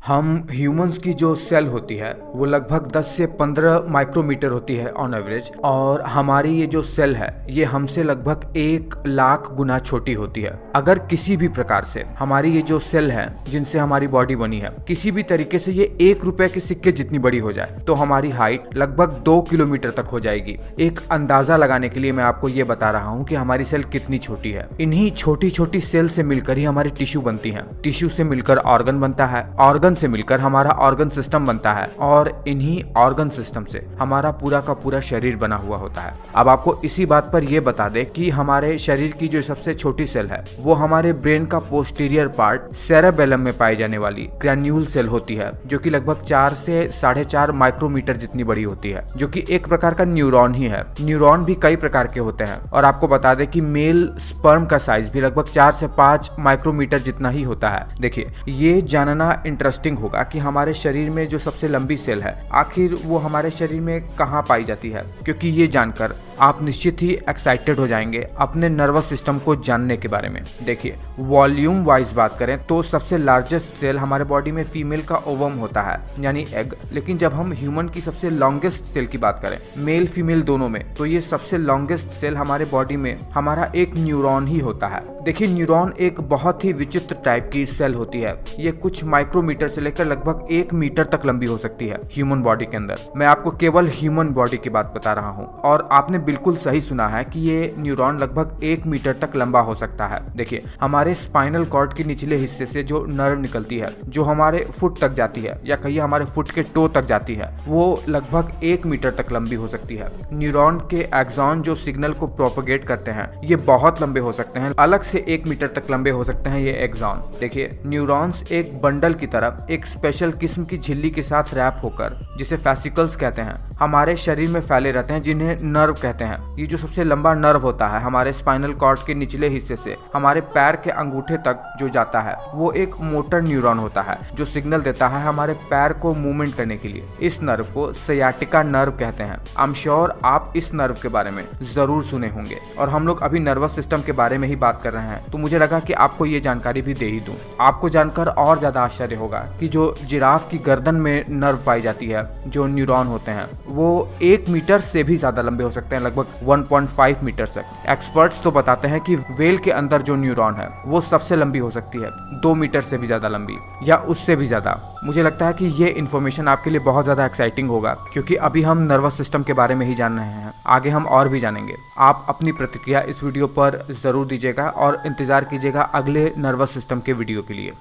हम ह्यूमंस की जो सेल होती है वो लगभग 10 से 15 माइक्रोमीटर होती है ऑन एवरेज। और हमारी ये जो सेल है ये हमसे लगभग 1 लाख गुना छोटी होती है। अगर किसी भी प्रकार से हमारी ये जो सेल है जिनसे हमारी बॉडी बनी है किसी भी तरीके से ये 1 रुपए के सिक्के जितनी बड़ी हो जाए तो हमारी हाइट लगभग 2 किलोमीटर तक हो जाएगी। एक अंदाजा लगाने के लिए मैं आपको ये बता रहा हूँ कि हमारी सेल कितनी छोटी है। इन्हीं छोटी छोटी सेल से मिलकर ही हमारी टिश्यू बनती है, टिश्यू से मिलकर ऑर्गन बनता है, ऑर्गन से मिलकर हमारा ऑर्गन सिस्टम बनता है और इन्हीं ऑर्गन सिस्टम से हमारा पूरा का पूरा शरीर बना हुआ होता है। अब आपको इसी बात पर यह बता दें कि हमारे शरीर की जो सबसे छोटी सेल है वो हमारे ब्रेन का पोस्टीरियर पार्ट सेरेबेलम में पाई जाने वाली ग्रैन्यूल सेल होती है, जो कि लगभग 4 से 4.5 माइक्रोमीटर जितनी बड़ी होती है, जो कि एक प्रकार का न्यूरॉन ही है। न्यूरॉन भी कई प्रकार के होते हैं और आपको बता दें कि मेल स्पर्म का साइज भी लगभग 4 से 5 माइक्रोमीटर जितना ही होता है। देखिए, ये जानना इंटरेस्टिंग होगा कि हमारे शरीर में जो सबसे लंबी सेल है आखिर वो हमारे शरीर में कहाँ पाई जाती है, क्योंकि ये जानकर आप निश्चित ही एक्साइटेड हो जाएंगे अपने नर्वस सिस्टम को जानने के बारे में। देखिए, वॉल्यूम वाइज बात करें तो सबसे लार्जेस्ट सेल हमारे बॉडी में फीमेल का ओवम होता है यानी एग। लेकिन जब हम ह्यूमन की सबसे लॉन्गेस्ट सेल की बात करें मेल फीमेल दोनों में, तो ये सबसे लॉन्गेस्ट सेल हमारे बॉडी में हमारा एक न्यूरॉन ही होता है। देखिए, न्यूरॉन एक बहुत ही विचित्र टाइप की सेल होती है। ये कुछ माइक्रोमीटर से लेकर लगभग 1 मीटर तक लंबी हो सकती है ह्यूमन बॉडी के अंदर। मैं आपको केवल ह्यूमन बॉडी की बात बता रहा हूँ और आपने बिल्कुल सही सुना है कि ये न्यूरॉन लगभग 1 मीटर तक लंबा हो सकता है। देखिए, हमारे स्पाइनल कॉर्ड के निचले हिस्से से जो नर्व निकलती है जो हमारे फुट तक जाती है या कहिए हमारे फुट के टो तक जाती है, वो लगभग 1 मीटर तक लंबी हो सकती है। न्यूरॉन के एक्सॉन जो सिग्नल को प्रोपेगेट करते हैं ये बहुत लंबे हो सकते हैं, अलग से 1 मीटर तक लंबे हो सकते हैं ये एक्सॉन। देखिए, न्यूरॉन्स एक बंडल की तरह एक स्पेशल किस्म की झिल्ली के साथ रैप होकर, जिसे फैसिकल्स कहते हैं, हमारे शरीर में फैले रहते हैं, जिन्हें नर्व कहते हैं। ये जो सबसे लंबा नर्व होता है हमारे स्पाइनल कॉर्ड के निचले हिस्से से हमारे पैर के अंगूठे तक जो जाता है वो एक मोटर न्यूरॉन होता है जो सिग्नल देता है हमारे पैर को मूवमेंट करने के लिए। इस नर्व को सयाटिका नर्व कहते हैं। आई एम श्योर आप इस नर्व के बारे में जरूर सुने होंगे और हम लोग अभी नर्वस सिस्टम के बारे में ही बात कर रहे हैं, तो मुझे लगा कि आपको ये जानकारी भी दे ही दूं। आपको जानकर और ज्यादा आश्चर्य होगा कि जो जिराफ की गर्दन में नर्व पाई जाती है जो न्यूरॉन होते हैं वो 1 मीटर से भी ज्यादा लंबे हो सकते हैं, लगभग 1.5 मीटर तक। एक्सपर्ट्स तो बताते हैं कि व्हेल के अंदर जो न्यूरॉन है वो सबसे लंबी हो सकती है, 2 मीटर से भी ज्यादा लंबी या उससे भी ज्यादा। मुझे लगता है कि ये इन्फॉर्मेशन आपके लिए बहुत ज्यादा एक्साइटिंग होगा, क्योंकि अभी हम नर्वस सिस्टम के बारे में ही जान रहे हैं, आगे हम और भी जानेंगे। आप अपनी प्रतिक्रिया इस वीडियो पर जरूर दीजिएगा और इंतजार कीजिएगा अगले नर्वस सिस्टम के वीडियो के लिए।